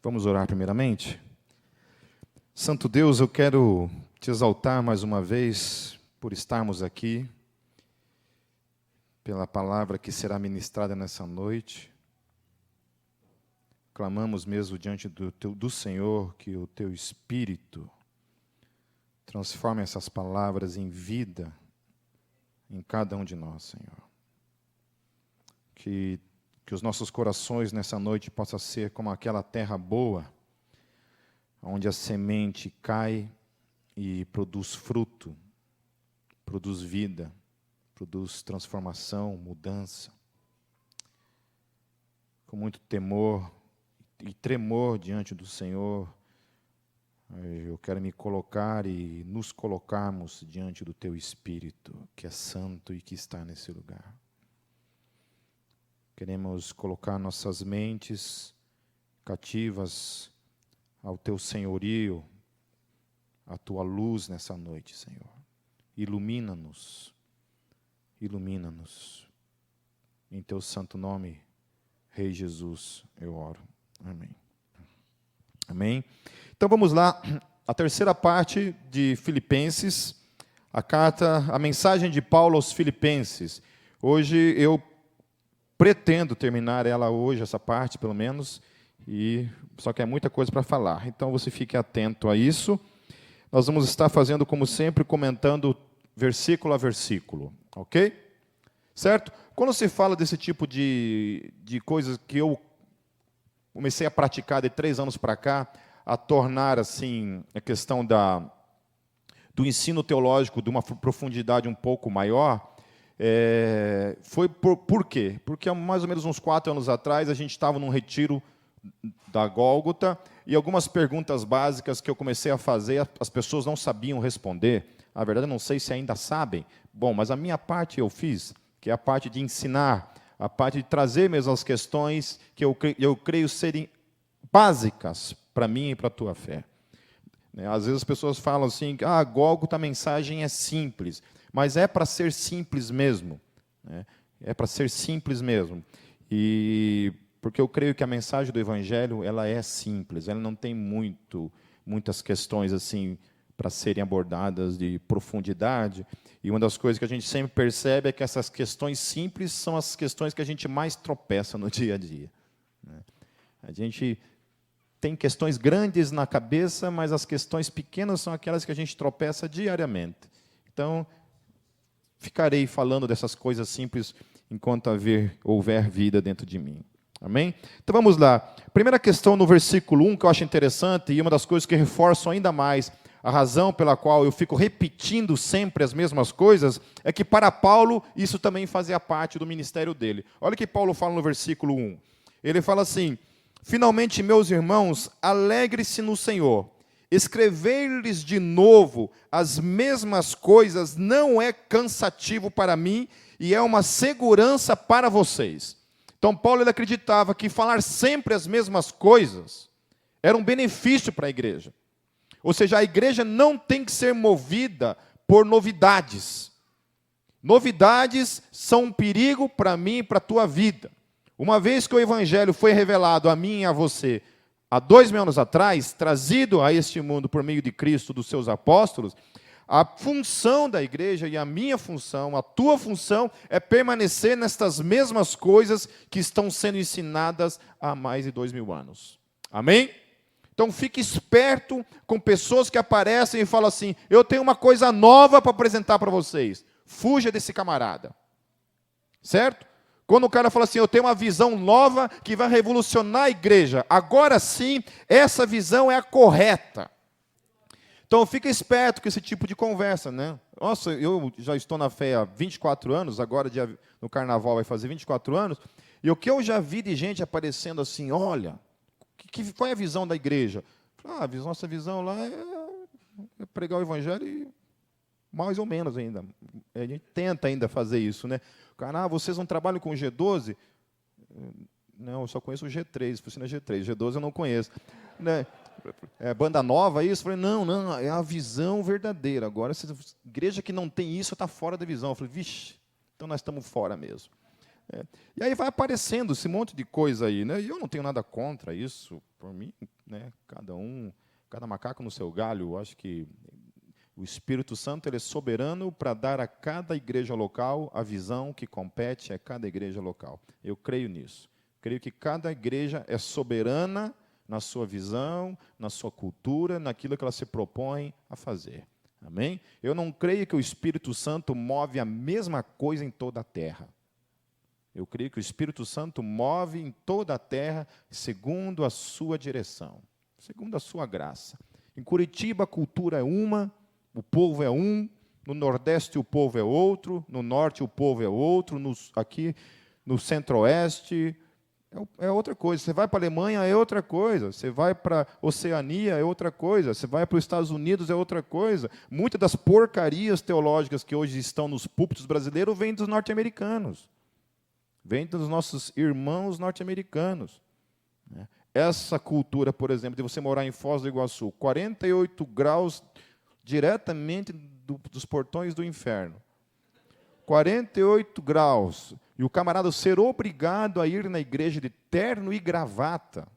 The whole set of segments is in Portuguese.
Vamos orar primeiramente? Santo Deus, eu quero te exaltar mais uma vez por estarmos aqui, pela palavra que será ministrada nessa noite. Clamamos mesmo diante do Senhor que o Teu Espírito transforme essas palavras em vida em cada um de nós, Senhor. Que os nossos corações nessa noite possam ser como aquela terra boa, onde a semente cai e produz fruto, produz vida, produz transformação, mudança. Com muito temor e tremor diante do Senhor, eu quero me colocar e nos colocarmos diante do Teu Espírito, que é santo e que está nesse lugar. Queremos colocar nossas mentes cativas ao Teu senhorio, à Tua luz nessa noite, Senhor. Ilumina-nos, ilumina-nos. Em Teu santo nome, Rei Jesus, eu oro. Amém. Amém. Então vamos lá, a terceira parte de Filipenses, a mensagem de Paulo aos Filipenses. Hoje eu pretendo terminar ela hoje, essa parte pelo menos, só que é muita coisa para falar. Então você fique atento a isso. Nós vamos estar fazendo, como sempre, comentando versículo a versículo, ok? Certo? Quando se fala desse tipo de coisas que eu comecei a praticar de 3 anos para cá, a tornar assim a questão do ensino teológico de uma profundidade um pouco maior, foi por quê? Porque há mais ou menos uns 4 anos atrás a gente estava num retiro da Gólgota e algumas perguntas básicas que eu comecei a fazer, as pessoas não sabiam responder. Na verdade, eu não sei se ainda sabem. Bom, mas a minha parte eu fiz, que é a parte de ensinar, a parte de trazer mesmo as questões que eu creio serem básicas para mim e para a tua fé. Às vezes as pessoas falam assim, Gólgota, a mensagem é simples, mas é para ser simples mesmo. É para ser simples mesmo. Porque eu creio que a mensagem do Evangelho ela é simples, ela não tem muitas questões assim para serem abordadas de profundidade. E uma das coisas que a gente sempre percebe é que essas questões simples são as questões que a gente mais tropeça no dia a dia. A gente tem questões grandes na cabeça, mas as questões pequenas são aquelas que a gente tropeça diariamente. Então, ficarei falando dessas coisas simples enquanto houver vida dentro de mim. Amém? Então vamos lá. Primeira questão no versículo 1, que eu acho interessante, e uma das coisas que reforçam ainda mais a razão pela qual eu fico repetindo sempre as mesmas coisas, é que para Paulo isso também fazia parte do ministério dele. Olha o que Paulo fala no versículo 1. Ele fala assim: finalmente, meus irmãos, alegre-se no Senhor. Escrever-lhes de novo as mesmas coisas não é cansativo para mim e é uma segurança para vocês. Então, Paulo ele acreditava que falar sempre as mesmas coisas era um benefício para a igreja. Ou seja, a igreja não tem que ser movida por novidades. Novidades são um perigo para mim e para a tua vida. Uma vez que o Evangelho foi revelado a mim e a você, há 2000 anos atrás, trazido a este mundo por meio de Cristo, dos seus apóstolos, a função da igreja e a minha função, a tua função, é permanecer nestas mesmas coisas que estão sendo ensinadas há mais de 2000 anos. Amém? Então fique esperto com pessoas que aparecem e falam assim, eu tenho uma coisa nova para apresentar para vocês. Fuja desse camarada. Certo? Quando o cara fala assim, eu tenho uma visão nova que vai revolucionar a igreja, agora sim, essa visão é a correta. Então, fica esperto com esse tipo de conversa, né? Nossa, eu já estou na fé há 24 anos, agora no carnaval vai fazer 24 anos, e o que eu já vi de gente aparecendo assim, olha, qual é a visão da igreja? Nossa visão lá é pregar o evangelho e mais ou menos ainda. A gente tenta ainda fazer isso, né? Cara, vocês não trabalham com G12? Não, eu só conheço o G3, por isso não é G3, G12 eu não conheço. Né? É banda nova isso? Eu falei, não, é a visão verdadeira. Agora, se igreja que não tem isso, está fora da visão. Eu falei, vixe, então nós estamos fora mesmo. E aí vai aparecendo esse monte de coisa aí, né? E eu não tenho nada contra isso, Por mim, né, cada macaco no seu galho. Eu acho que o Espírito Santo ele é soberano para dar a cada igreja local a visão que compete a cada igreja local. Eu creio nisso. Creio que cada igreja é soberana na sua visão, na sua cultura, naquilo que ela se propõe a fazer. Amém? Eu não creio que o Espírito Santo move a mesma coisa em toda a terra. Eu creio que o Espírito Santo move em toda a terra segundo a sua direção, segundo a sua graça. Em Curitiba a cultura é uma, o povo é um, no Nordeste o povo é outro, no Norte o povo é outro, aqui no Centro-Oeste é outra coisa. Você vai para a Alemanha é outra coisa, você vai para a Oceania é outra coisa, você vai para os Estados Unidos é outra coisa. Muitas das porcarias teológicas que hoje estão nos púlpitos brasileiros vêm dos norte-americanos. Vem dos nossos irmãos norte-americanos. Essa cultura, por exemplo, de você morar em Foz do Iguaçu, 48 graus diretamente dos portões do inferno. 48 graus. E o camarada ser obrigado a ir na igreja de terno e gravata.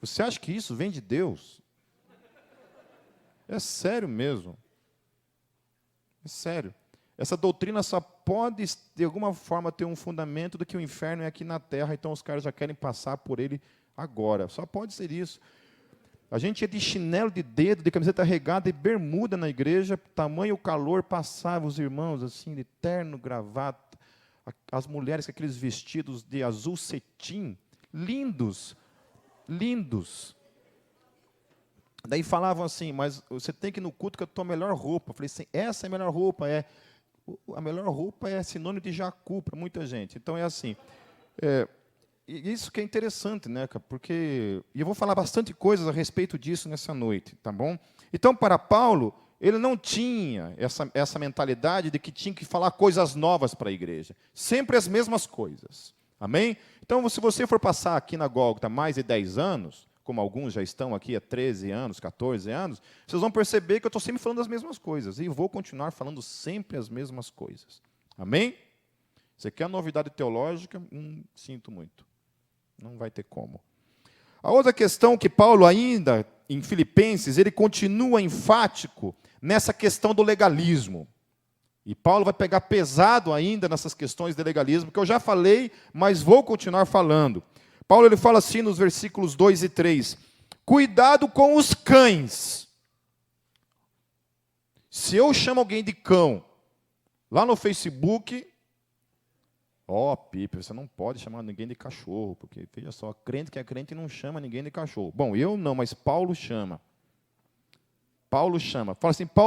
Você acha que isso vem de Deus? É sério mesmo. É sério. Essa doutrina só pode, de alguma forma, ter um fundamento de que o inferno é aqui na terra, então os caras já querem passar por ele agora. Só pode ser isso. A gente ia de chinelo de dedo, de camiseta regada e bermuda na igreja, tamanho calor, passava os irmãos assim, de terno, gravata, as mulheres com aqueles vestidos de azul cetim, lindos, lindos. Daí falavam assim, mas você tem que ir no culto com a tua melhor roupa. Eu falei assim, essa é a melhor roupa, a melhor roupa é sinônimo de jacu para muita gente. Então é assim, isso que é interessante, né, porque e eu vou falar bastante coisas a respeito disso nessa noite, tá bom? Então, para Paulo, ele não tinha essa mentalidade de que tinha que falar coisas novas para a igreja. Sempre as mesmas coisas. Amém? Então, se você for passar aqui na Gólgota mais de 10 anos, como alguns já estão aqui há 13 anos, 14 anos, vocês vão perceber que eu estou sempre falando as mesmas coisas. E vou continuar falando sempre as mesmas coisas. Amém? Você quer novidade teológica? Sinto muito. Não vai ter como. A outra questão que Paulo ainda, em Filipenses, ele continua enfático nessa questão do legalismo. E Paulo vai pegar pesado ainda nessas questões de legalismo, que eu já falei, mas vou continuar falando. Paulo ele fala assim nos versículos 2 e 3, cuidado com os cães. Se eu chamo alguém de cão, lá no Facebook, Pipe, você não pode chamar ninguém de cachorro, porque, veja só, crente que é crente não chama ninguém de cachorro. Bom, eu não, mas Paulo chama. Paulo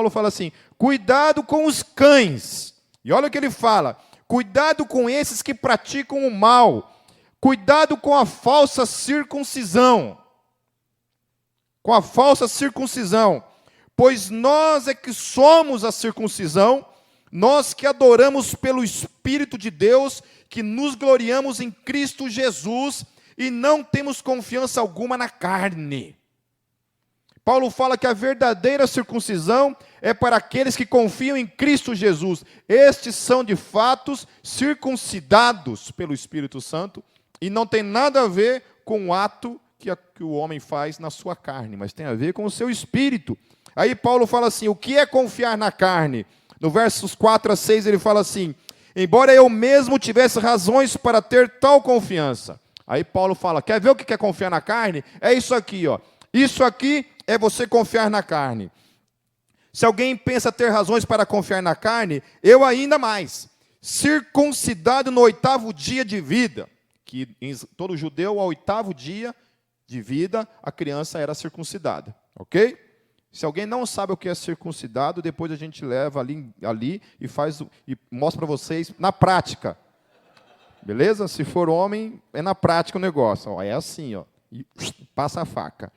fala assim, cuidado com os cães. E olha o que ele fala, cuidado com esses que praticam o mal. Cuidado com a falsa circuncisão. Com a falsa circuncisão. Pois nós é que somos a circuncisão, nós que adoramos pelo Espírito de Deus, que nos gloriamos em Cristo Jesus e não temos confiança alguma na carne. Paulo fala que a verdadeira circuncisão é para aqueles que confiam em Cristo Jesus. Estes são, de fato, circuncidados pelo Espírito Santo e não tem nada a ver com o ato que o homem faz na sua carne, mas tem a ver com o seu espírito. Aí Paulo fala assim, o que é confiar na carne? No versos 4 a 6 ele fala assim, embora eu mesmo tivesse razões para ter tal confiança. Aí Paulo fala, quer ver o que é confiar na carne? É isso aqui, ó. Isso aqui é você confiar na carne. Se alguém pensa ter razões para confiar na carne, eu ainda mais. Circuncidado no 8º dia de vida, que em todo judeu, ao 8º dia de vida, a criança era circuncidada. Ok? Se alguém não sabe o que é circuncidado, depois a gente leva ali e mostra para vocês na prática. Beleza? Se for homem, é na prática o negócio. Ó, é assim, ó. E passa a faca.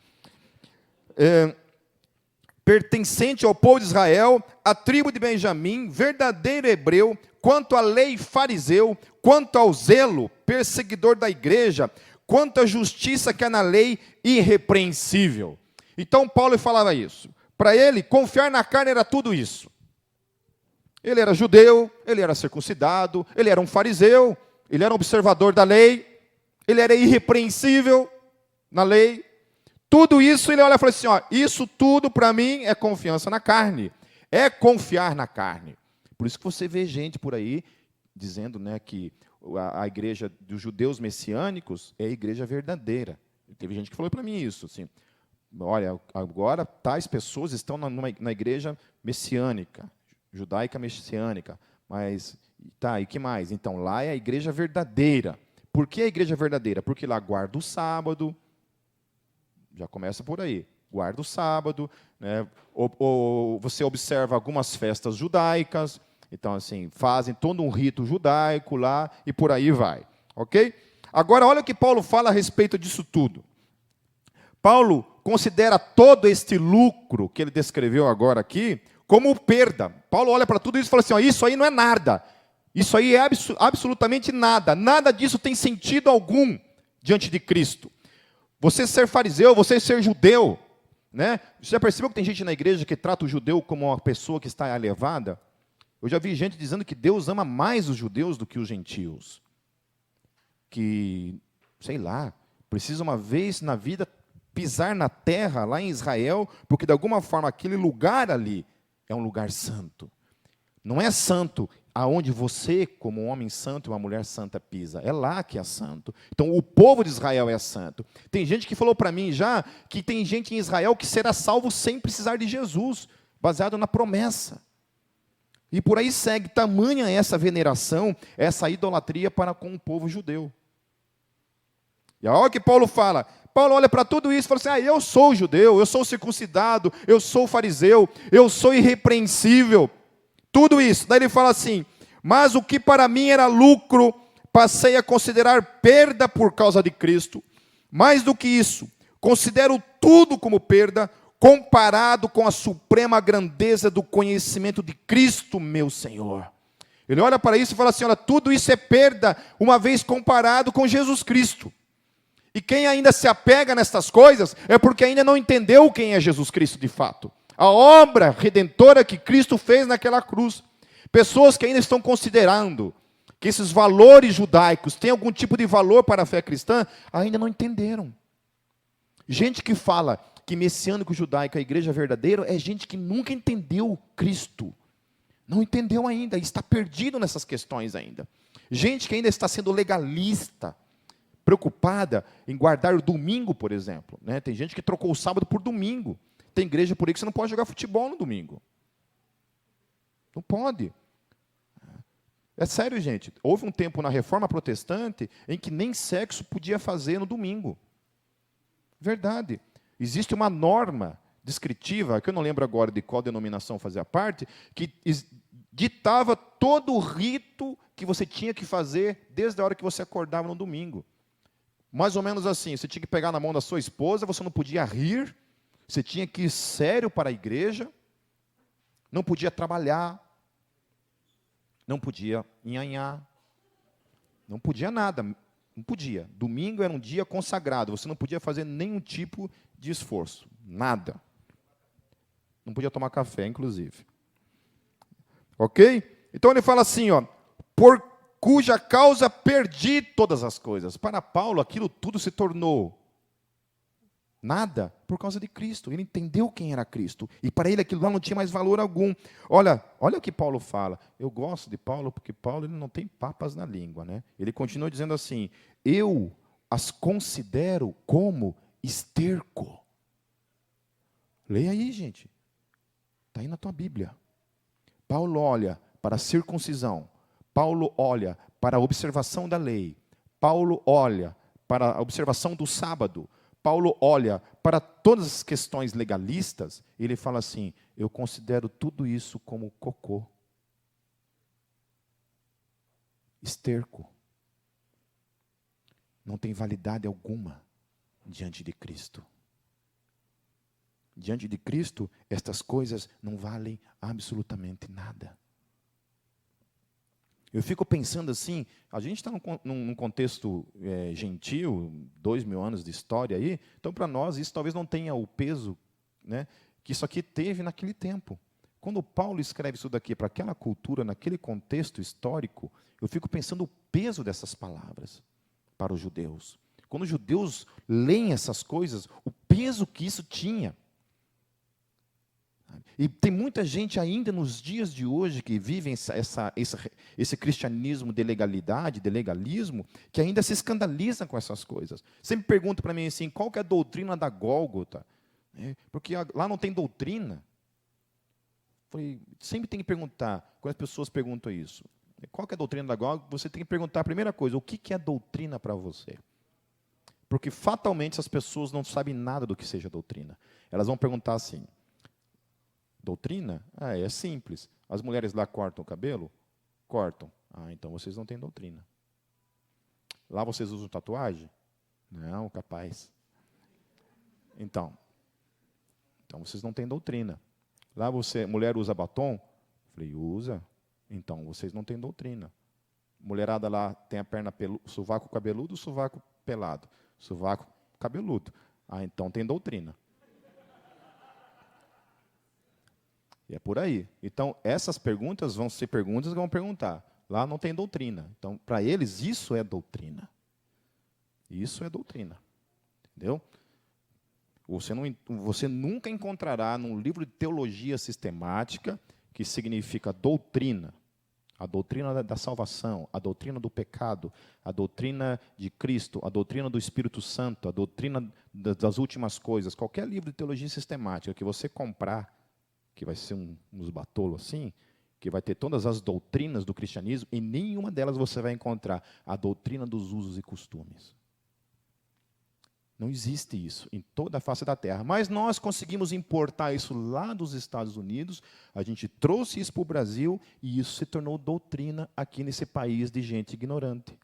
Pertencente ao povo de Israel, a tribo de Benjamim, verdadeiro hebreu, quanto à lei fariseu, quanto ao zelo, perseguidor da igreja, quanto à justiça que há na lei, irrepreensível. Então Paulo falava isso. Para ele, confiar na carne era tudo isso. Ele era judeu, ele era circuncidado, ele era um fariseu, ele era um observador da lei, ele era irrepreensível. na lei. Tudo isso, ele olha e fala assim, ó, isso tudo para mim é confiança na carne. É confiar na carne. Por isso que você vê gente por aí dizendo, né, que a igreja dos judeus messiânicos é a igreja verdadeira. Teve gente que falou para mim isso, assim, olha, agora tais pessoas estão na igreja messiânica, judaica messiânica, mas, tá, e que mais? Então, lá é a igreja verdadeira. Por que a igreja verdadeira? Porque lá guarda o sábado, já começa por aí, guarda o sábado, né, ou você observa algumas festas judaicas, então, assim, fazem todo um rito judaico lá, e por aí vai, ok? Agora, olha o que Paulo fala a respeito disso tudo. Paulo considera todo este lucro que ele descreveu agora aqui como perda. Paulo olha para tudo isso e fala assim, ó, isso aí não é nada. Isso aí é absolutamente nada. Nada disso tem sentido algum diante de Cristo. Você ser fariseu, você ser judeu, né? Você já percebeu que tem gente na igreja que trata o judeu como uma pessoa que está elevada? Eu já vi gente dizendo que Deus ama mais os judeus do que os gentios. Que, sei lá, precisa uma vez na vida pisar na terra, lá em Israel, porque de alguma forma aquele lugar ali é um lugar santo. Não é santo aonde você, como um homem santo e uma mulher santa, pisa. É lá que é santo. Então, o povo de Israel é santo. Tem gente que falou para mim já que tem gente em Israel que será salvo sem precisar de Jesus, baseado na promessa. E por aí segue, tamanha essa veneração, essa idolatria para com o povo judeu. E olha o que Paulo fala. Paulo olha para tudo isso e fala assim, eu sou judeu, eu sou circuncidado, eu sou fariseu, eu sou irrepreensível. Tudo isso. Daí ele fala assim, mas o que para mim era lucro, passei a considerar perda por causa de Cristo. Mais do que isso, considero tudo como perda, comparado com a suprema grandeza do conhecimento de Cristo, meu Senhor. Ele olha para isso e fala assim, olha, tudo isso é perda, uma vez comparado com Jesus Cristo. E quem ainda se apega nessas coisas, é porque ainda não entendeu quem é Jesus Cristo de fato. A obra redentora que Cristo fez naquela cruz. Pessoas que ainda estão considerando que esses valores judaicos têm algum tipo de valor para a fé cristã, ainda não entenderam. Gente que fala que messiânico judaico, a igreja verdadeira, é gente que nunca entendeu Cristo. Não entendeu ainda, está perdido nessas questões ainda. Gente que ainda está sendo legalista, preocupada em guardar o domingo, por exemplo. Né? Tem gente que trocou o sábado por domingo. Tem igreja por aí que você não pode jogar futebol no domingo. Não pode. É sério, gente. Houve um tempo na Reforma Protestante em que nem sexo podia fazer no domingo. Verdade. Existe uma norma descritiva, que eu não lembro agora de qual denominação fazia parte, que ditava todo o rito que você tinha que fazer desde a hora que você acordava no domingo. Mais ou menos assim, você tinha que pegar na mão da sua esposa, você não podia rir, você tinha que ir sério para a igreja, não podia trabalhar, não podia nhanhar, não podia nada, não podia. Domingo era um dia consagrado, você não podia fazer nenhum tipo de esforço, nada. Não podia tomar café, inclusive. Ok? Então ele fala assim, ó, por cuja causa perdi todas as coisas. Para Paulo, aquilo tudo se tornou nada por causa de Cristo. Ele entendeu quem era Cristo. E para ele aquilo lá não tinha mais valor algum. Olha o que Paulo fala. Eu gosto de Paulo porque Paulo ele não tem papas na língua. Né? Ele continua dizendo assim, eu as considero como esterco. Leia aí, gente. Está aí na tua Bíblia. Paulo olha para a circuncisão. Paulo olha para a observação da lei. Paulo olha para a observação do sábado. Paulo olha para todas as questões legalistas. E ele fala assim, eu considero tudo isso como cocô. Esterco. Não tem validade alguma diante de Cristo. Diante de Cristo, estas coisas não valem absolutamente nada. Eu fico pensando assim, a gente está num contexto gentil, 2000 anos de história aí, então para nós isso talvez não tenha o peso, né, que isso aqui teve naquele tempo. Quando Paulo escreve isso daqui para aquela cultura, naquele contexto histórico, eu fico pensando o peso dessas palavras para os judeus. Quando os judeus leem essas coisas, o peso que isso tinha. E tem muita gente ainda nos dias de hoje que vivem esse cristianismo de legalidade, de legalismo, que ainda se escandaliza com essas coisas. Sempre pergunta para mim assim, qual que é a doutrina da Gólgota? Porque lá não tem doutrina. Sempre tem que perguntar, quando as pessoas perguntam isso, qual que é a doutrina da Gólgota? Você tem que perguntar a primeira coisa, o que é doutrina para você? Porque fatalmente as pessoas não sabem nada do que seja doutrina. Elas vão perguntar assim, doutrina? É simples. As mulheres lá cortam o cabelo? Cortam. Então vocês não têm doutrina. Lá vocês usam tatuagem? Não, capaz. Então vocês não têm doutrina. Lá mulher usa batom? Falei, usa. Então vocês não têm doutrina. Mulherada lá tem a perna sovaco cabeludo ou sovaco pelado? Sovaco cabeludo. Então tem doutrina. E é por aí. Então, essas perguntas vão ser perguntas que vão perguntar. Lá não tem doutrina. Então, para eles, isso é doutrina. Isso é doutrina. Entendeu? Você nunca encontrará num livro de teologia sistemática que significa doutrina. A doutrina da salvação, a doutrina do pecado, a doutrina de Cristo, a doutrina do Espírito Santo, a doutrina das últimas coisas. Qualquer livro de teologia sistemática que você comprar, que vai ser uns batolos assim, que vai ter todas as doutrinas do cristianismo, e nenhuma delas você vai encontrar a doutrina dos usos e costumes. Não existe isso em toda a face da terra. Mas nós conseguimos importar isso lá dos Estados Unidos, a gente trouxe isso para o Brasil, e isso se tornou doutrina aqui nesse país de gente ignorante.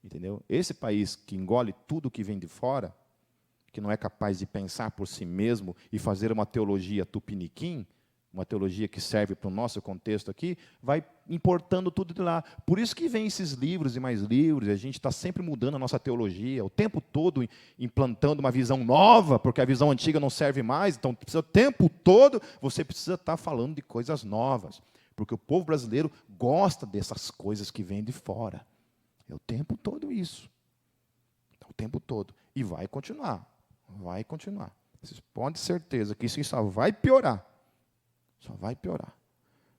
Entendeu? Esse país que engole tudo que vem de fora, que não é capaz de pensar por si mesmo e fazer uma teologia tupiniquim, uma teologia que serve para o nosso contexto aqui, vai importando tudo de lá. Por isso que vem esses livros e mais livros, a gente está sempre mudando a nossa teologia, o tempo todo implantando uma visão nova, porque a visão antiga não serve mais, então o tempo todo você precisa estar falando de coisas novas, porque o povo brasileiro gosta dessas coisas que vêm de fora. É o tempo todo isso. É o tempo todo. E vai continuar. Vai continuar. Vocês podem ter certeza que isso só vai piorar. Só vai piorar.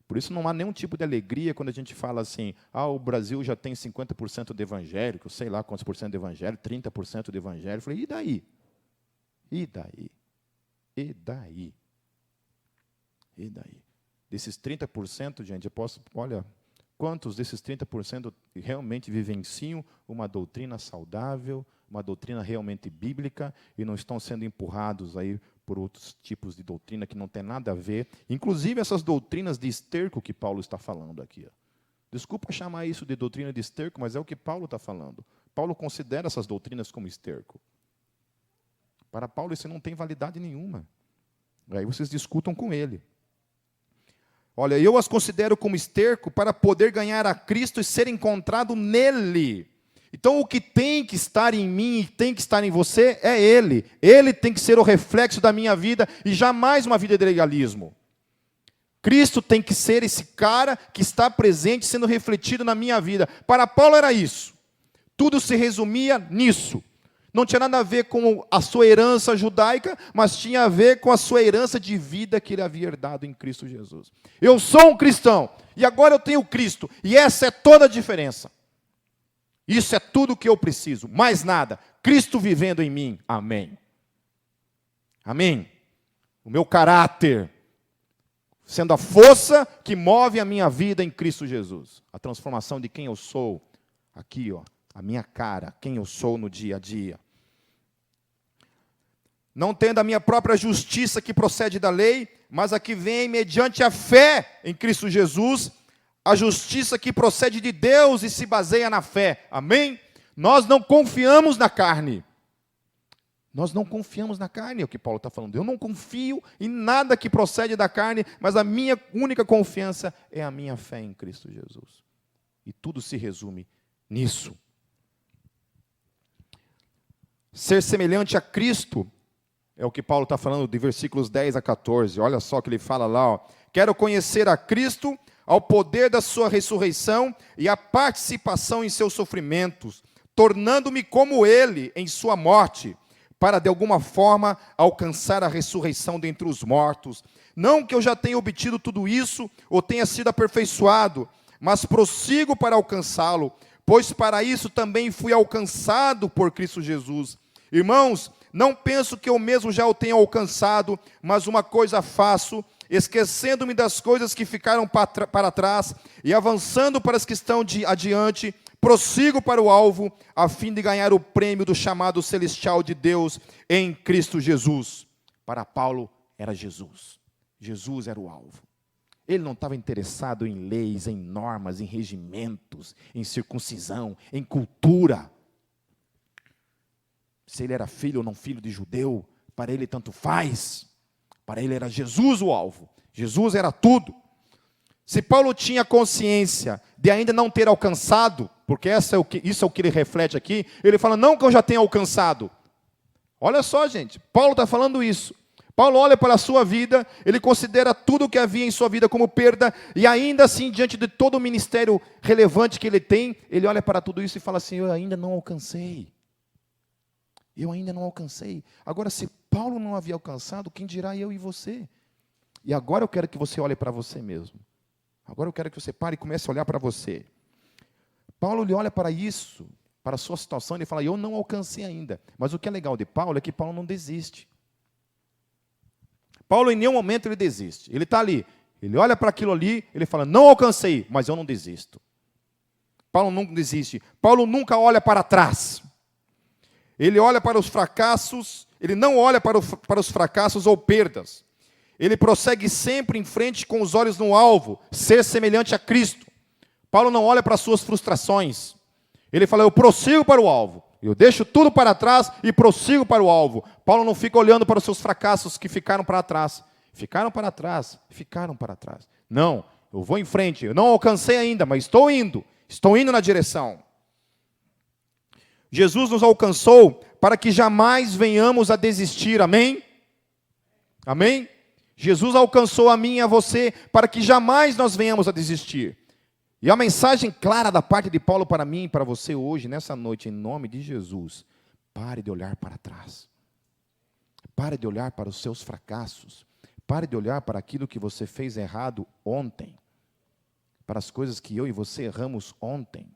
Por isso não há nenhum tipo de alegria quando a gente fala assim, o Brasil já tem 50% de evangélico, sei lá quantos por cento de evangélico, 30% de evangélico. Eu falei, e daí? E daí? E daí? E daí? Desses 30%, gente, eu posso, olha, quantos desses 30% realmente vivenciam uma doutrina saudável, uma doutrina realmente bíblica e não estão sendo empurrados aí por outros tipos de doutrina que não tem nada a ver. Inclusive essas doutrinas de esterco que Paulo está falando aqui. Desculpa chamar isso de doutrina de esterco, mas é o que Paulo está falando. Paulo considera essas doutrinas como esterco. Para Paulo isso não tem validade nenhuma. Aí vocês discutam com ele. Olha, eu as considero como esterco para poder ganhar a Cristo e ser encontrado nele. Então, o que tem que estar em mim e tem que estar em você é Ele. Ele tem que ser o reflexo da minha vida e jamais uma vida de legalismo. Cristo tem que ser esse cara que está presente, sendo refletido na minha vida. Para Paulo era isso. Tudo se resumia nisso. Não tinha nada a ver com a sua herança judaica, mas tinha a ver com a sua herança de vida que ele havia herdado em Cristo Jesus. Eu sou um cristão e agora eu tenho Cristo. E essa é toda a diferença. Isso é tudo o que eu preciso, mais nada. Cristo vivendo em mim. Amém. Amém. O meu caráter, sendo a força que move a minha vida em Cristo Jesus. A transformação de quem eu sou. Aqui, a minha cara, quem eu sou no dia a dia. Não tendo a minha própria justiça que procede da lei, mas a que vem mediante a fé em Cristo Jesus, a justiça que procede de Deus e se baseia na fé. Amém? Nós não confiamos na carne. Nós não confiamos na carne, é o que Paulo está falando. Eu não confio em nada que procede da carne, mas a minha única confiança é a minha fé em Cristo Jesus. E tudo se resume nisso. Ser semelhante a Cristo, é o que Paulo está falando de versículos 10 a 14. Olha só o que ele fala lá. Quero conhecer a Cristo, ao poder da sua ressurreição e a participação em seus sofrimentos, tornando-me como ele em sua morte, para de alguma forma alcançar a ressurreição dentre os mortos. Não que eu já tenha obtido tudo isso, ou tenha sido aperfeiçoado, mas prossigo para alcançá-lo, pois para isso também fui alcançado por Cristo Jesus. Irmãos, não penso que eu mesmo já o tenha alcançado, mas uma coisa faço, esquecendo-me das coisas que ficaram para trás e avançando para as que estão adiante, prossigo para o alvo, a fim de ganhar o prêmio do chamado celestial de Deus em Cristo Jesus. Para Paulo era Jesus. Jesus era o alvo. Ele não estava interessado em leis, em normas, em regimentos, em circuncisão, em cultura. Se ele era filho ou não filho de judeu, para ele tanto faz. Para ele era Jesus o alvo. Jesus era tudo. Se Paulo tinha consciência de ainda não ter alcançado, porque isso é o que ele reflete aqui, ele fala, não que eu já tenha alcançado. Olha só, gente, Paulo está falando isso. Paulo olha para a sua vida, ele considera tudo o que havia em sua vida como perda, e ainda assim, diante de todo o ministério relevante que ele tem, ele olha para tudo isso e fala assim, eu ainda não alcancei. Eu ainda não alcancei. Agora, se Paulo não havia alcançado, quem dirá eu e você? E agora eu quero que você olhe para você mesmo. Agora eu quero que você pare e comece a olhar para você. Paulo ele olha para isso, para a sua situação, ele fala, eu não alcancei ainda. Mas o que é legal de Paulo é que Paulo não desiste. Paulo em nenhum momento ele desiste. Ele está ali, ele olha para aquilo ali, ele fala, não alcancei, mas eu não desisto. Paulo nunca desiste. Paulo nunca olha para trás. Ele olha para os fracassos, ele não olha para os fracassos ou perdas. Ele prossegue sempre em frente com os olhos no alvo, ser semelhante a Cristo. Paulo não olha para as suas frustrações. Ele fala, eu prossigo para o alvo. Eu deixo tudo para trás e prossigo para o alvo. Paulo não fica olhando para os seus fracassos que ficaram para trás. Ficaram para trás, ficaram para trás. Não, eu vou em frente. Eu não alcancei ainda, mas estou indo na direção. Jesus nos alcançou para que jamais venhamos a desistir, amém? Amém? Jesus alcançou a mim e a você para que jamais nós venhamos a desistir. E a mensagem clara da parte de Paulo para mim e para você hoje, nessa noite, em nome de Jesus, pare de olhar para trás. Pare de olhar para os seus fracassos. Pare de olhar para aquilo que você fez errado ontem. Para as coisas que eu e você erramos ontem.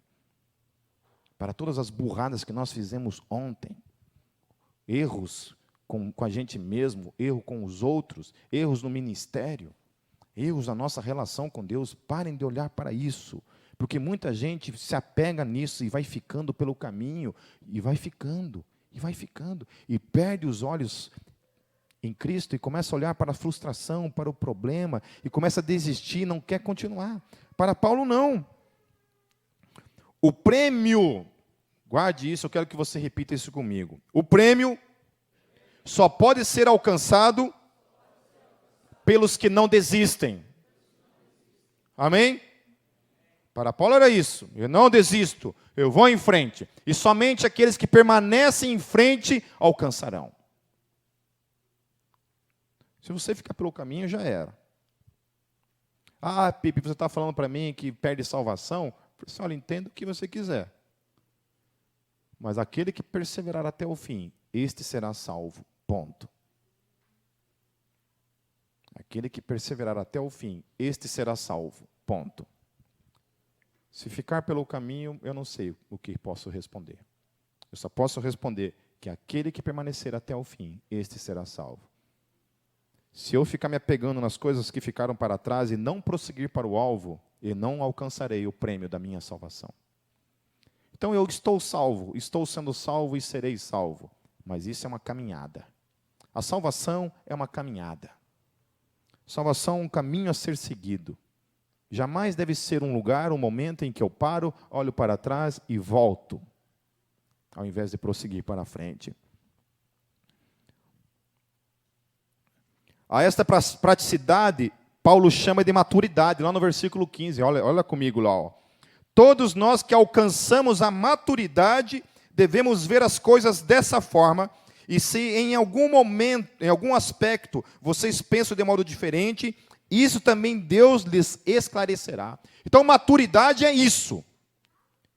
Para todas as burradas que nós fizemos ontem. Erros com a gente mesmo, erro com os outros, erros no ministério, erros na nossa relação com Deus. Parem de olhar para isso, porque muita gente se apega nisso e vai ficando pelo caminho, e vai ficando, e perde os olhos em Cristo e começa a olhar para a frustração, para o problema, e começa a desistir, não quer continuar. Para Paulo, não. O prêmio, guarde isso, eu quero que você repita isso comigo. O prêmio só pode ser alcançado pelos que não desistem. Amém? Para Paulo era isso. Eu não desisto, eu vou em frente. E somente aqueles que permanecem em frente alcançarão. Se você ficar pelo caminho, já era. Ah, Pipe, você está falando para mim que perde salvação? Eu falei, olha, entenda o que você quiser. Mas aquele que perseverar até o fim, este será salvo. Ponto. Aquele que perseverar até o fim, este será salvo. Ponto. Se ficar pelo caminho, eu não sei o que posso responder. Eu só posso responder que aquele que permanecer até o fim, este será salvo. Se eu ficar me apegando nas coisas que ficaram para trás e não prosseguir para o alvo, eu não alcançarei o prêmio da minha salvação. Então eu estou salvo, estou sendo salvo e serei salvo. Mas isso é uma caminhada. A salvação é uma caminhada. Salvação é um caminho a ser seguido. Jamais deve ser um lugar, um momento em que eu paro, olho para trás e volto, ao invés de prosseguir para a frente. A esta praticidade, Paulo chama de maturidade, lá no versículo 15. Olha comigo lá. Ó. Todos nós que alcançamos a maturidade, devemos ver as coisas dessa forma. E se em algum momento, em algum aspecto, vocês pensam de modo diferente, isso também Deus lhes esclarecerá. Então, maturidade é isso.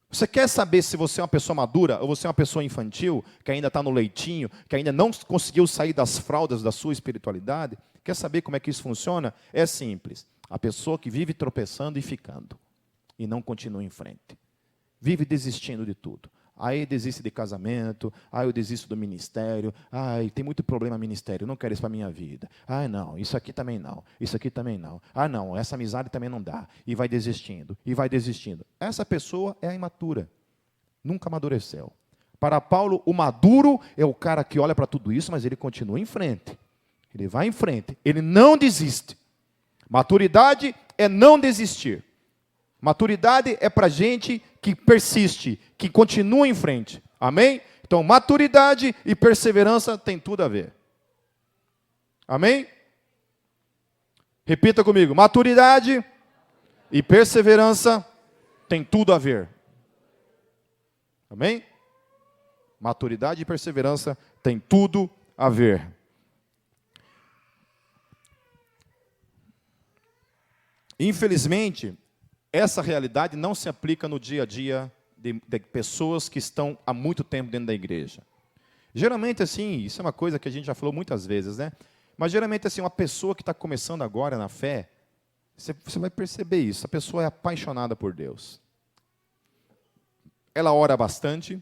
Você quer saber se você é uma pessoa madura ou você é uma pessoa infantil, que ainda está no leitinho, que ainda não conseguiu sair das fraldas da sua espiritualidade? Quer saber como é que isso funciona? É simples. A pessoa que vive tropeçando e ficando, e não continua em frente. Vive desistindo de tudo. Aí desiste de casamento, aí eu desisto do ministério, ai, tem muito problema no ministério, não quero isso para a minha vida. Ai, não, isso aqui também não, isso aqui também não. Ah, não, essa amizade também não dá. E vai desistindo, e vai desistindo. Essa pessoa é a imatura, nunca amadureceu. Para Paulo, o maduro é o cara que olha para tudo isso, mas ele continua em frente. Ele vai em frente, ele não desiste. Maturidade é não desistir. Maturidade é para gente que persiste, que continua em frente. Amém? Então, maturidade e perseverança tem tudo a ver. Amém? Repita comigo. Maturidade e perseverança tem tudo a ver. Amém? Maturidade e perseverança tem tudo a ver. Infelizmente, essa realidade não se aplica no dia a dia de pessoas que estão há muito tempo dentro da igreja. Geralmente, assim, isso é uma coisa que a gente já falou muitas vezes, né? Mas geralmente, assim, uma pessoa que está começando agora na fé, você vai perceber isso, a pessoa é apaixonada por Deus. Ela ora bastante,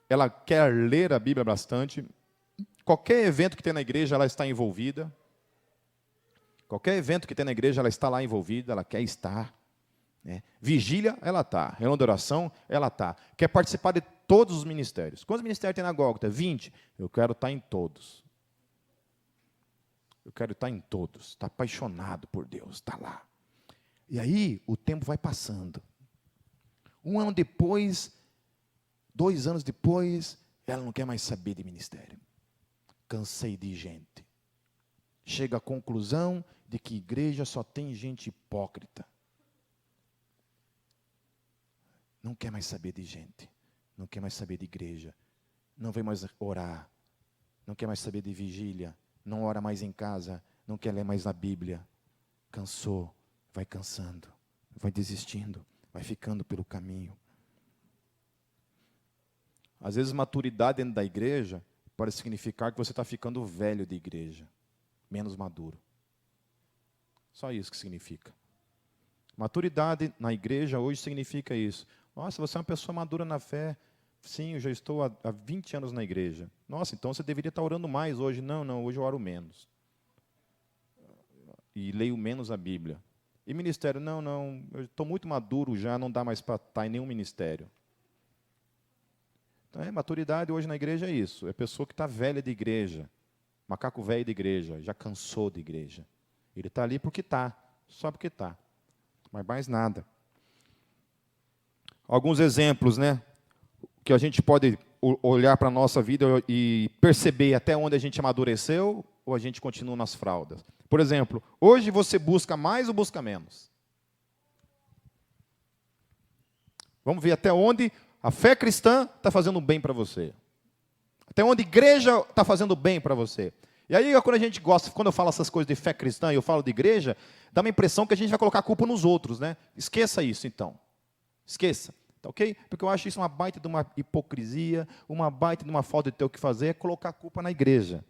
ela quer ler a Bíblia bastante, qualquer evento que tem na igreja, ela está envolvida. Qualquer evento que tem na igreja, ela está lá envolvida, ela quer estar. Né? Vigília, ela está. Reunião de oração, ela está. Quer participar de todos os ministérios. Quantos ministérios tem na Gólgota? 20. Eu quero estar em todos. Eu quero estar em todos. Está apaixonado por Deus, está lá. E aí, o tempo vai passando. 1 ano depois, 2 anos depois, ela não quer mais saber de ministério. Cansei de gente. Chega à conclusão de que igreja só tem gente hipócrita. Não quer mais saber de gente. Não quer mais saber de igreja. Não vem mais orar. Não quer mais saber de vigília. Não ora mais em casa. Não quer ler mais a Bíblia. Cansou. Vai cansando. Vai desistindo. Vai ficando pelo caminho. Às vezes, maturidade dentro da igreja pode significar que você está ficando velho de igreja. Menos maduro. Só isso que significa. Maturidade na igreja hoje significa isso. Nossa, você é uma pessoa madura na fé. Sim, eu já estou há 20 anos na igreja. Nossa, então você deveria estar orando mais hoje. Não, hoje eu oro menos. E leio menos a Bíblia. E ministério? Não, eu estou muito maduro já, não dá mais para estar em nenhum ministério. Então, maturidade hoje na igreja é isso. É pessoa que está velha de igreja. Macaco velho de igreja, já cansou de igreja. Ele está ali porque está, só porque está. Mas mais nada. Alguns exemplos, né? Que a gente pode olhar para a nossa vida e perceber até onde a gente amadureceu ou a gente continua nas fraldas. Por exemplo, hoje você busca mais ou busca menos? Vamos ver até onde a fé cristã está fazendo bem para você. Até onde a igreja está fazendo bem para você. E aí, quando a gente gosta, quando eu falo essas coisas de fé cristã e eu falo de igreja, dá uma impressão que a gente vai colocar a culpa nos outros, né? Esqueça isso, então. Esqueça, tá ok? Porque eu acho isso uma baita de uma hipocrisia, uma baita de uma falta de ter o que fazer, é colocar a culpa na igreja.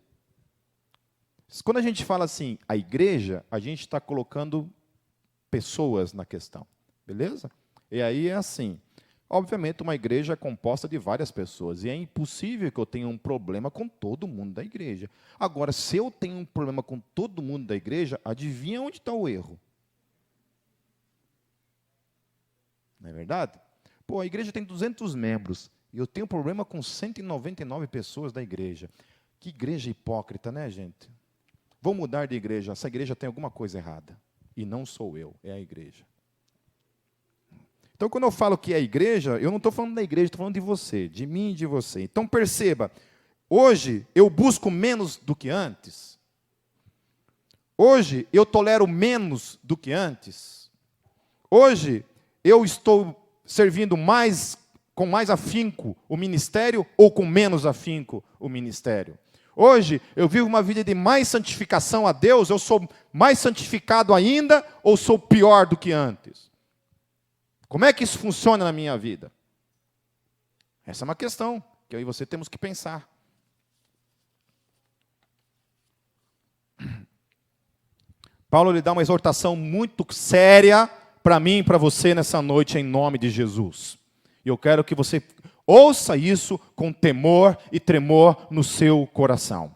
Quando a gente fala assim, a igreja, a gente está colocando pessoas na questão, beleza? E aí é assim. Obviamente, uma igreja é composta de várias pessoas, e é impossível que eu tenha um problema com todo mundo da igreja. Agora, se eu tenho um problema com todo mundo da igreja, adivinha onde está o erro? Não é verdade? Pô, a igreja tem 200 membros, e eu tenho problema com 199 pessoas da igreja. Que igreja hipócrita, né, gente? Vou mudar de igreja, essa igreja tem alguma coisa errada. E não sou eu, é a igreja. Então, quando eu falo que é a igreja, eu não estou falando da igreja, estou falando de você, de mim e de você. Então, perceba, hoje eu busco menos do que antes. Hoje eu tolero menos do que antes. Hoje eu estou servindo mais, com mais afinco o ministério ou com menos afinco o ministério. Hoje eu vivo uma vida de mais santificação a Deus, eu sou mais santificado ainda ou sou pior do que antes? Como é que isso funciona na minha vida? Essa é uma questão que eu e você temos que pensar. Paulo lhe dá uma exortação muito séria para mim e para você nessa noite, em nome de Jesus. E eu quero que você ouça isso com temor e tremor no seu coração.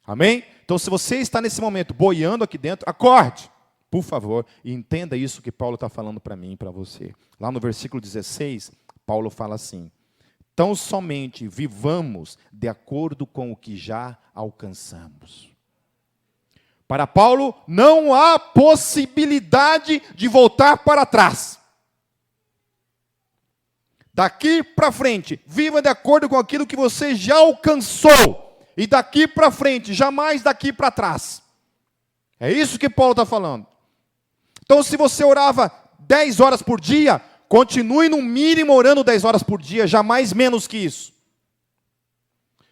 Amém? Então, se você está nesse momento boiando aqui dentro, acorde, por favor, e entenda isso que Paulo está falando para mim e para você. Lá no versículo 16, Paulo fala assim: tão somente vivamos de acordo com o que já alcançamos. Para Paulo, não há possibilidade de voltar para trás. Daqui para frente, viva de acordo com aquilo que você já alcançou. E daqui para frente, jamais daqui para trás. É isso que Paulo está falando. Então, se você orava 10 horas por dia, continue no mínimo orando 10 horas por dia, jamais menos que isso.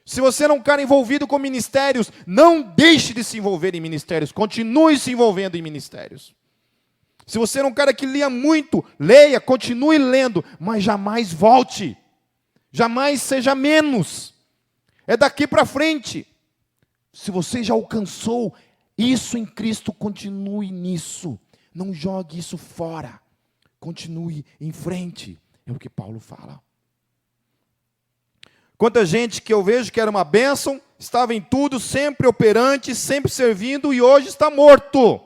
Se você não quer envolvido com ministérios, não deixe de se envolver em ministérios, continue se envolvendo em ministérios. Se você não quer que leia muito, leia, continue lendo, mas jamais volte, jamais seja menos. É daqui para frente. Se você já alcançou isso em Cristo, continue nisso, não jogue isso fora, continue em frente, é o que Paulo fala. Quanta gente que eu vejo que era uma bênção, estava em tudo, sempre operante, sempre servindo, e hoje está morto,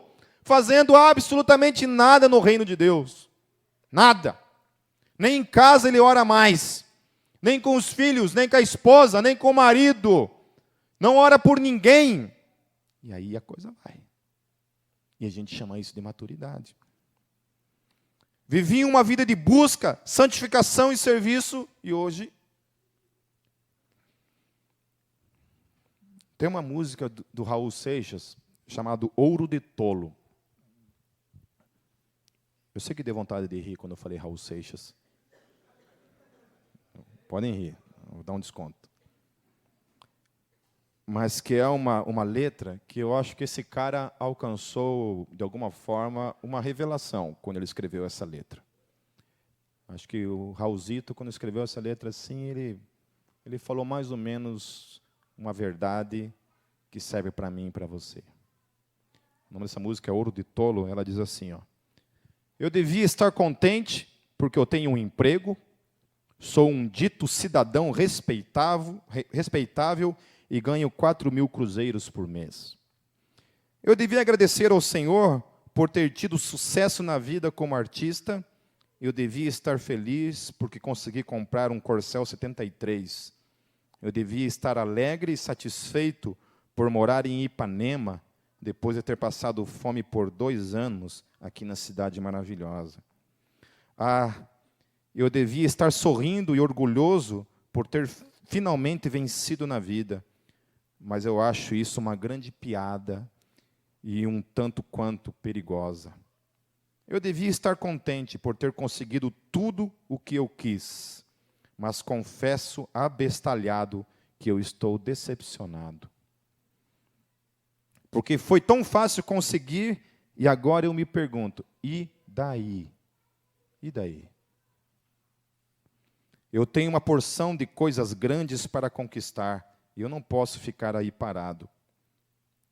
fazendo absolutamente nada no reino de Deus. Nada. Nem em casa ele ora mais, nem com os filhos, nem com a esposa, nem com o marido. Não ora por ninguém. E aí a coisa vai. E a gente chama isso de maturidade. Viviam uma vida de busca, santificação e serviço, e hoje tem uma música do Raul Seixas, chamada Ouro de Tolo. Eu sei que dei vontade de rir quando eu falei Raul Seixas. Podem rir, vou dar um desconto. Mas que é uma letra que eu acho que esse cara alcançou, de alguma forma, uma revelação quando ele escreveu essa letra. Acho que o Raulzito, quando escreveu essa letra assim, ele falou mais ou menos uma verdade que serve para mim e para você. O nome dessa música é Ouro de Tolo. Ela diz assim, ó: eu devia estar contente porque eu tenho um emprego, sou um dito cidadão respeitável e ganho 4.000 cruzeiros por mês. Eu devia agradecer ao Senhor por ter tido sucesso na vida como artista. Eu devia estar feliz porque consegui comprar um Corcel 73. Eu devia estar alegre e satisfeito por morar em Ipanema, depois de ter passado fome por 2 anos aqui na cidade maravilhosa. Eu devia estar sorrindo e orgulhoso por ter finalmente vencido na vida, mas eu acho isso uma grande piada e um tanto quanto perigosa. Eu devia estar contente por ter conseguido tudo o que eu quis, mas confesso abestalhado que eu estou decepcionado. Porque foi tão fácil conseguir, e agora eu me pergunto, e daí? E daí? Eu tenho uma porção de coisas grandes para conquistar, e eu não posso ficar aí parado.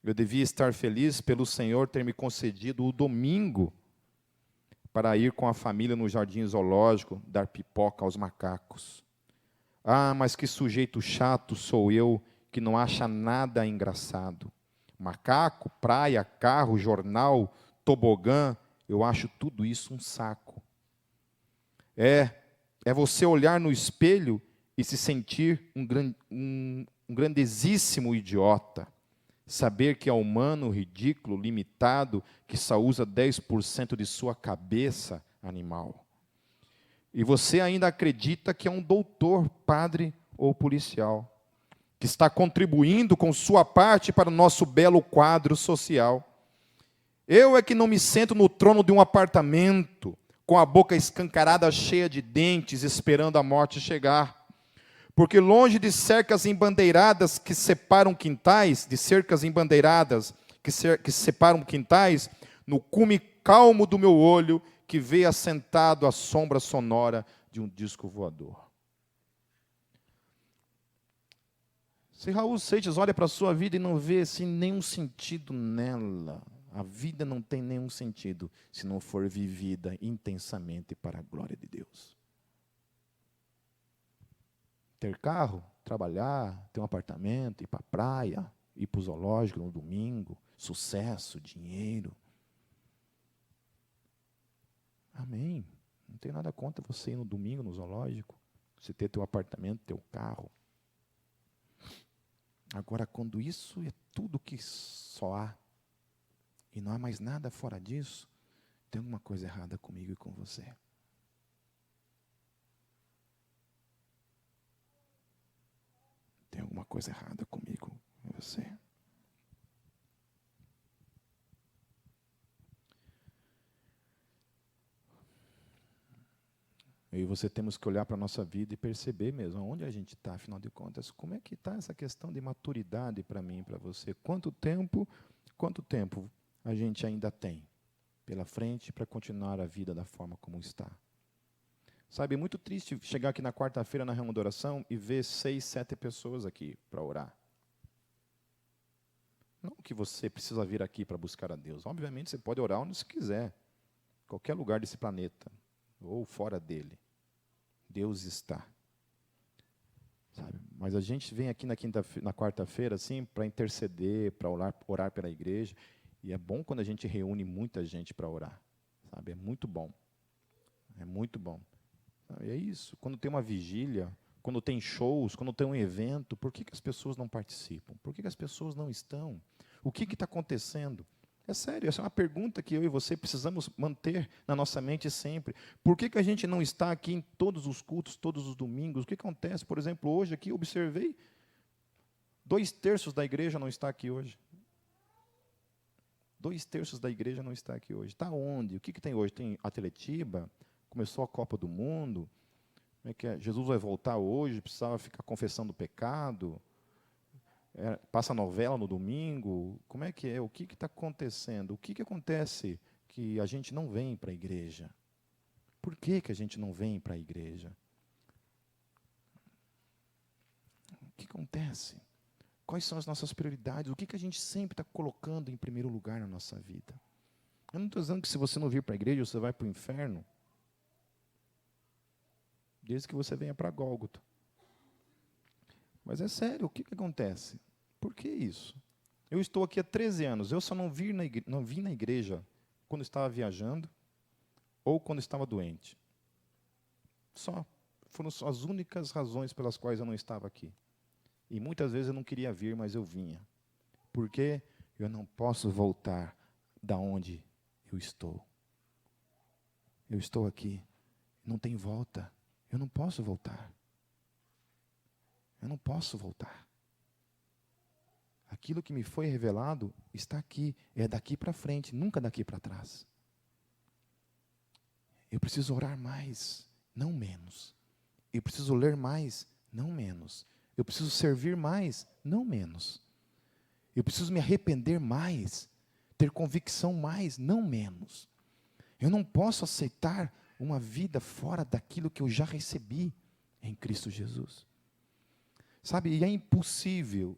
Eu devia estar feliz pelo Senhor ter me concedido o domingo para ir com a família no jardim zoológico, dar pipoca aos macacos. Mas que sujeito chato sou eu, que não acha nada engraçado. Macaco, praia, carro, jornal, tobogã, eu acho tudo isso um saco. É você olhar no espelho e se sentir um grandezíssimo idiota. Saber que é humano, ridículo, limitado, que só usa 10% de sua cabeça animal. E você ainda acredita que é um doutor, padre ou policial, que está contribuindo com sua parte para o nosso belo quadro social. Eu é que não me sento no trono de um apartamento, com a boca escancarada, cheia de dentes, esperando a morte chegar. Porque longe de cercas embandeiradas que separam quintais, no cume calmo do meu olho, que vê assentado à sombra sonora de um disco voador. Se Raul Seixas olha para a sua vida e não vê assim, nenhum sentido nela, a vida não tem nenhum sentido se não for vivida intensamente para a glória de Deus. Ter carro, trabalhar, ter um apartamento, ir para a praia, ir para o zoológico no domingo, sucesso, dinheiro. Amém. Não tenho nada contra você ir no domingo no zoológico, você ter teu apartamento, teu carro. Agora, quando isso é tudo que só há, e não há mais nada fora disso, tem alguma coisa errada comigo e com você. Tem alguma coisa errada comigo e com você. Eu e você temos que olhar para a nossa vida e perceber mesmo onde a gente está, afinal de contas, como é que está essa questão de maturidade para mim e para você. Quanto tempo a gente ainda tem pela frente para continuar a vida da forma como está. Sabe, é muito triste chegar aqui na quarta-feira na reunião de oração e ver 6, 7 pessoas aqui para orar. Não que você precisa vir aqui para buscar a Deus. Obviamente você pode orar onde você quiser, em qualquer lugar desse planeta, ou fora dele. Deus está. Sabe? Mas a gente vem aqui na quarta-feira assim, para interceder, para orar pela igreja. E é bom quando a gente reúne muita gente para orar. Sabe? É muito bom. É muito bom. Sabe? É isso. Quando tem uma vigília, quando tem shows, quando tem um evento, por que as pessoas não participam? Por que as pessoas não estão? O que está acontecendo? É sério, essa é uma pergunta que eu e você precisamos manter na nossa mente sempre. Por que a gente não está aqui em todos os cultos, todos os domingos? O que acontece? Por exemplo, hoje aqui, observei, 2/3 da igreja não está aqui hoje. 2/3 da igreja não está aqui hoje. Está onde? O que tem hoje? Tem Atletiba? Começou a Copa do Mundo? Como é que é? Jesus vai voltar hoje? Precisava ficar confessando o pecado? Passa novela no domingo? Como é que é? O que está acontecendo? O que acontece que a gente não vem para a igreja? Por que a gente não vem para a igreja? O que acontece? Quais são as nossas prioridades? O que a gente sempre está colocando em primeiro lugar na nossa vida? Eu não estou dizendo que se você não vir para a igreja, você vai para o inferno. Desde que você venha para Gólgota. Mas é sério, o que acontece? Por que isso? Eu estou aqui há 13 anos, eu só não vim na igreja quando estava viajando ou quando estava doente. Foram só as únicas razões pelas quais eu não estava aqui. E muitas vezes eu não queria vir, mas eu vinha. Porque eu não posso voltar da onde eu estou. Eu estou aqui, não tem volta. Eu não posso voltar. Eu não posso voltar. Aquilo que me foi revelado está aqui, é daqui para frente, nunca daqui para trás. Eu preciso orar mais, não menos. Eu preciso ler mais, não menos. Eu preciso servir mais, não menos. Eu preciso me arrepender mais, ter convicção mais, não menos. Eu não posso aceitar uma vida fora daquilo que eu já recebi em Cristo Jesus. Sabe, e é impossível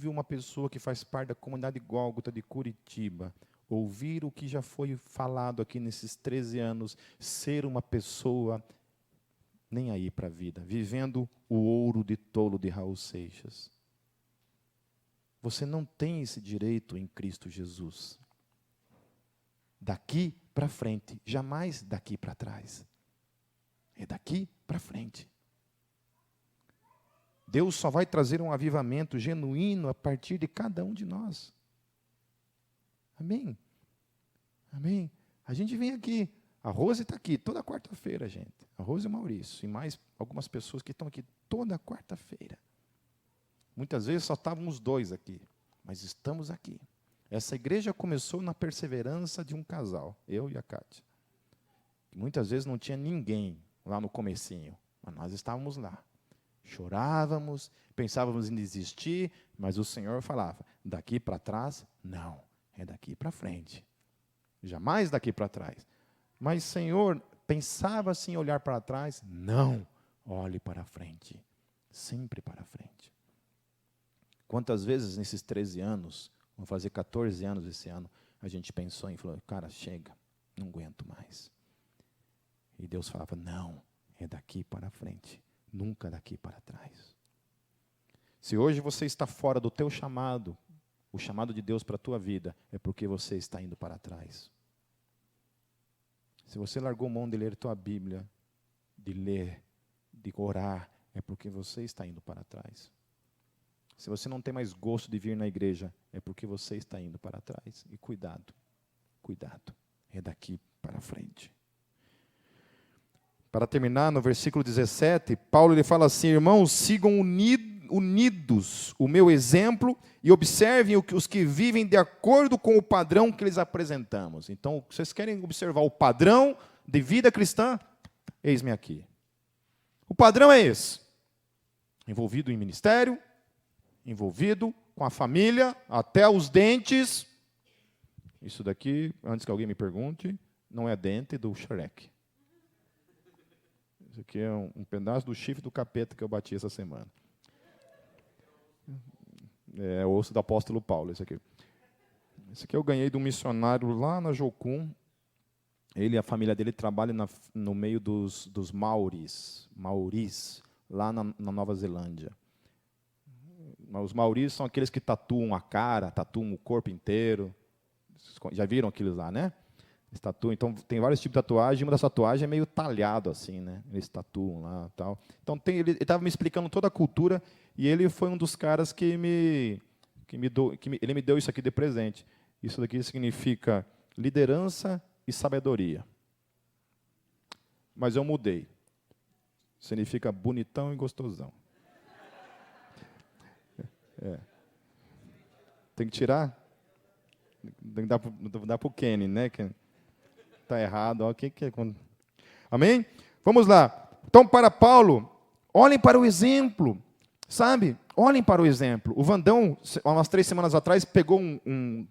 uma pessoa que faz parte da comunidade Gólgota de Curitiba ouvir o que já foi falado aqui nesses 13 anos, ser uma pessoa nem aí para a vida, vivendo o ouro de tolo de Raul Seixas. Você não tem esse direito em Cristo Jesus. Daqui para frente, jamais daqui para trás. É daqui para frente. Deus só vai trazer um avivamento genuíno a partir de cada um de nós. Amém? Amém? A gente vem aqui, a Rose está aqui toda quarta-feira, gente. A Rose e o Maurício, e mais algumas pessoas que estão aqui toda quarta-feira. Muitas vezes só estavam os dois aqui, mas estamos aqui. Essa igreja começou na perseverança de um casal, eu e a Kátia. Muitas vezes não tinha ninguém lá no comecinho, mas nós estávamos lá. Chorávamos, pensávamos em desistir, mas o Senhor falava, daqui para trás, não, é daqui para frente. Jamais daqui para trás. Mas, Senhor, pensava assim em olhar para trás? Não, olhe para frente, sempre para frente. Quantas vezes nesses 13 anos, vão fazer 14 anos esse ano, a gente pensou e falou, cara, chega, não aguento mais. E Deus falava, não, é daqui para frente, nunca daqui para trás. Se hoje você está fora do teu chamado, o chamado de Deus para a tua vida, é porque você está indo para trás. Se você largou mão de ler tua Bíblia, de ler, de orar, é porque você está indo para trás. Se você não tem mais gosto de vir na igreja, é porque você está indo para trás. E cuidado, cuidado, é daqui para frente. Para terminar, no versículo 17, Paulo ele fala assim, irmãos, sigam unidos o meu exemplo e observem os que vivem de acordo com o padrão que lhes apresentamos. Então, vocês querem observar o padrão de vida cristã? Eis-me aqui. O padrão é esse. Envolvido em ministério, envolvido com a família, até os dentes. Isso daqui, antes que alguém me pergunte, não é dente do Shrek. Isso aqui é um pedaço do chifre do capeta que eu bati essa semana. É o osso do apóstolo Paulo, esse aqui. Esse aqui eu ganhei de um missionário lá na Jocum. Ele e a família dele trabalham no meio dos Maoris, lá na Nova Zelândia. Os Maoris são aqueles que tatuam a cara, tatuam o corpo inteiro. Já viram aqueles lá, né? Eles tatuam, então tem vários tipos de tatuagem, uma das tatuagens é meio talhado assim, né? Eles tatuam lá, tal. Então ele estava me explicando toda a cultura e ele foi um dos caras que ele me deu isso aqui de presente. Isso daqui significa liderança e sabedoria. Mas eu mudei. Significa bonitão e gostosão. Tem que tirar? Tem que dar para o Kenny, né? Está errado. Ó, que é? Amém? Vamos lá. Então, para Paulo, olhem para o exemplo. Sabe? Olhem para o exemplo. O Vandão, umas 3 semanas atrás, pegou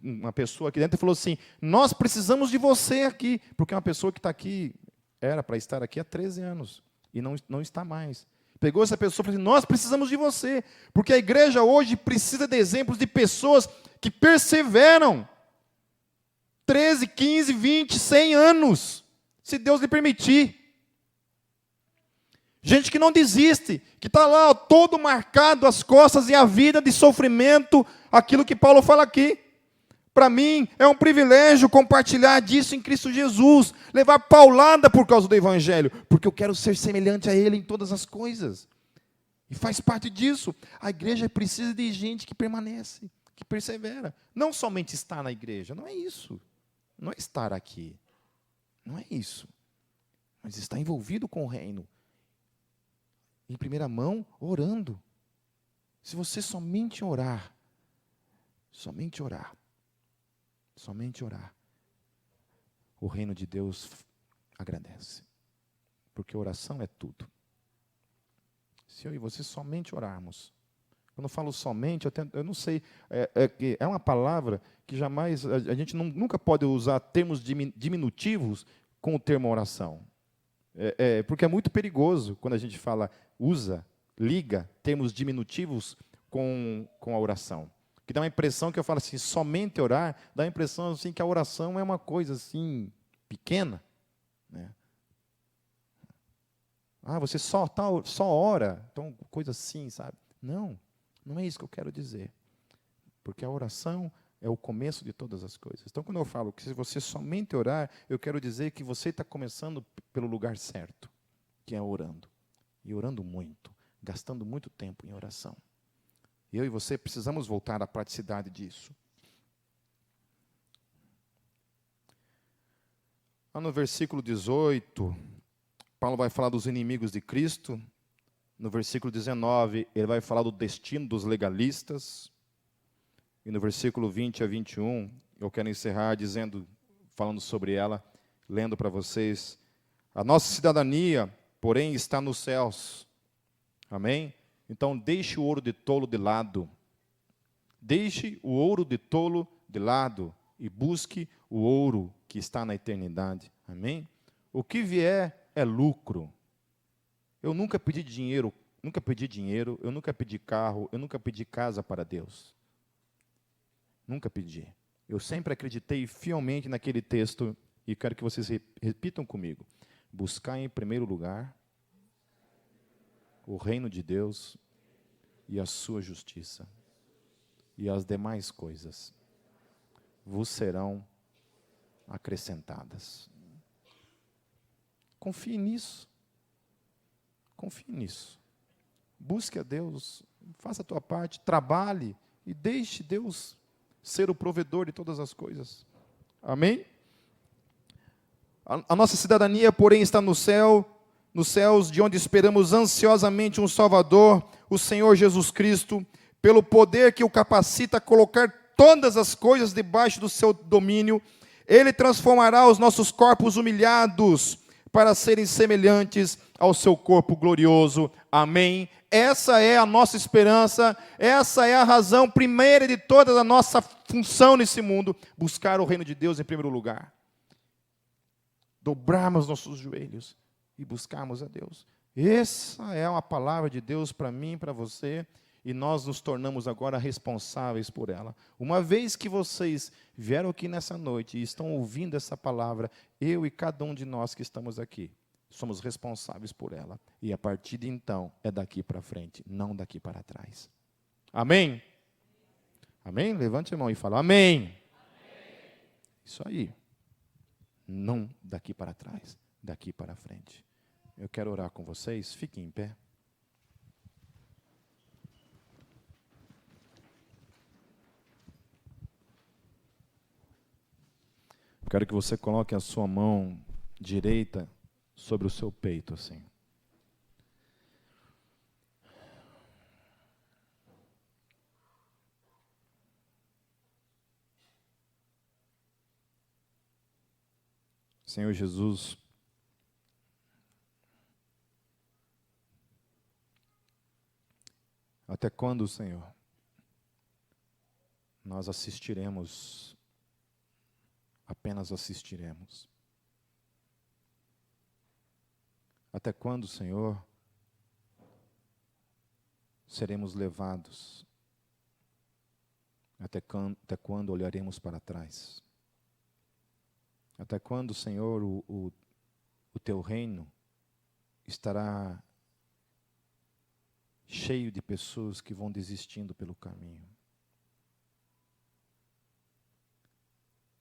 uma pessoa aqui dentro e falou assim, nós precisamos de você aqui. Porque é uma pessoa que está aqui, era para estar aqui há 13 anos. E não está mais. Pegou essa pessoa e falou assim, nós precisamos de você. Porque a igreja hoje precisa de exemplos de pessoas que perseveram. 13, 15, 20, 100 anos, se Deus lhe permitir. Gente que não desiste, que está lá todo marcado as costas e a vida de sofrimento, aquilo que Paulo fala aqui. Para mim é um privilégio compartilhar disso em Cristo Jesus, levar paulada por causa do Evangelho, porque eu quero ser semelhante a Ele em todas as coisas. E faz parte disso. A igreja precisa de gente que permanece, que persevera. Não somente estar na igreja, não é isso. Não é estar aqui, não é isso, mas estar envolvido com o reino, em primeira mão, orando. Se você somente orar, o reino de Deus agradece, porque oração é tudo. Se eu e você somente orarmos, quando eu falo somente, eu não sei, é uma palavra que jamais, a gente nunca pode usar termos diminutivos com o termo oração. Porque é muito perigoso quando a gente liga termos diminutivos com a oração. Que dá uma impressão que eu falo assim, somente orar, dá a impressão assim, que a oração é uma coisa assim, pequena. Né? Você só ora, então coisa assim, sabe? Não é isso que eu quero dizer. Porque a oração é o começo de todas as coisas. Então, quando eu falo que se você somente orar, eu quero dizer que você está começando pelo lugar certo, que é orando. E orando muito, gastando muito tempo em oração. Eu e você precisamos voltar à praticidade disso. Lá no versículo 18, Paulo vai falar dos inimigos de Cristo. No versículo 19, ele vai falar do destino dos legalistas. E no versículo 20 a 21, eu quero encerrar falando sobre ela, lendo para vocês. A nossa cidadania, porém, está nos céus. Amém? Então, deixe o ouro de tolo de lado. Deixe o ouro de tolo de lado e busque o ouro que está na eternidade. Amém? O que vier é lucro. Eu nunca pedi dinheiro, eu nunca pedi carro, eu nunca pedi casa para Deus. Nunca pedi. Eu sempre acreditei fielmente naquele texto e quero que vocês repitam comigo. Buscar em primeiro lugar o reino de Deus e a sua justiça, e as demais coisas vos serão acrescentadas. Confie nisso. Confie nisso. Busque a Deus, faça a tua parte, trabalhe e deixe Deus ser o provedor de todas as coisas. Amém? A nossa cidadania, porém, está no céu, nos céus, de onde esperamos ansiosamente um Salvador, o Senhor Jesus Cristo, pelo poder que o capacita a colocar todas as coisas debaixo do seu domínio. Ele transformará os nossos corpos humilhados para serem semelhantes ao seu corpo glorioso. Amém? Essa é a nossa esperança, essa é a razão primeira de toda a nossa função nesse mundo, buscar o reino de Deus em primeiro lugar. Dobrarmos nossos joelhos e buscarmos a Deus. Essa é uma palavra de Deus para mim e para você, e nós nos tornamos agora responsáveis por ela. Uma vez que vocês vieram aqui nessa noite e estão ouvindo essa palavra, eu e cada um de nós que estamos aqui, somos responsáveis por ela. E a partir de então, é daqui para frente, não daqui para trás. Amém? Amém? Levante a mão e fala, amém. Amém. Isso aí. Não daqui para trás, daqui para frente. Eu quero orar com vocês, fiquem em pé. Quero que você coloque a sua mão direita sobre o seu peito, assim. Senhor Jesus, até quando, Senhor, nós apenas assistiremos? Até quando, Senhor, seremos levados? Até quando olharemos para trás? Até quando, Senhor, o Teu reino estará cheio de pessoas que vão desistindo pelo caminho?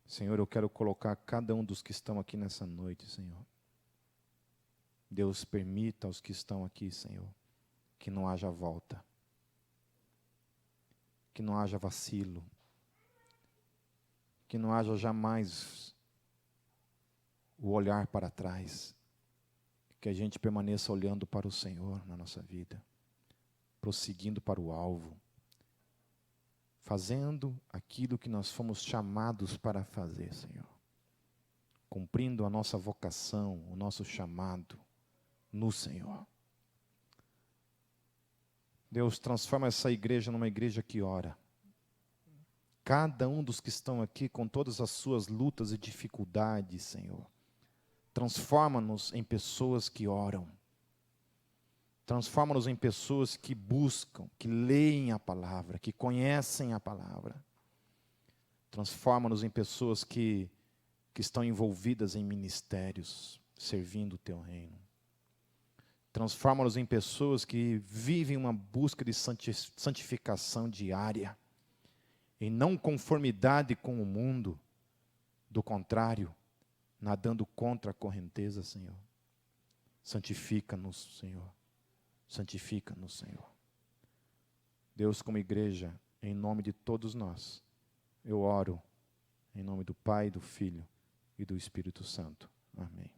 Senhor, eu quero colocar cada um dos que estão aqui nessa noite, Senhor. Deus, permita aos que estão aqui, Senhor, que não haja volta, que não haja vacilo, que não haja jamais o olhar para trás, que a gente permaneça olhando para o Senhor na nossa vida, prosseguindo para o alvo, fazendo aquilo que nós fomos chamados para fazer, Senhor, cumprindo a nossa vocação, o nosso chamado no Senhor. Deus, transforma essa igreja numa igreja que ora. Cada um dos que estão aqui com todas as suas lutas e dificuldades, Senhor, transforma-nos em pessoas que oram. Transforma-nos em pessoas que buscam, que leem a palavra, que conhecem a palavra. Transforma-nos em pessoas que estão envolvidas em ministérios, servindo o Teu reino. Transforma-nos em pessoas que vivem uma busca de santificação diária, em não conformidade com o mundo, do contrário, nadando contra a correnteza, Senhor. Santifica-nos, Senhor. Santifica-nos, Senhor. Deus, como igreja, em nome de todos nós, eu oro em nome do Pai, do Filho e do Espírito Santo. Amém.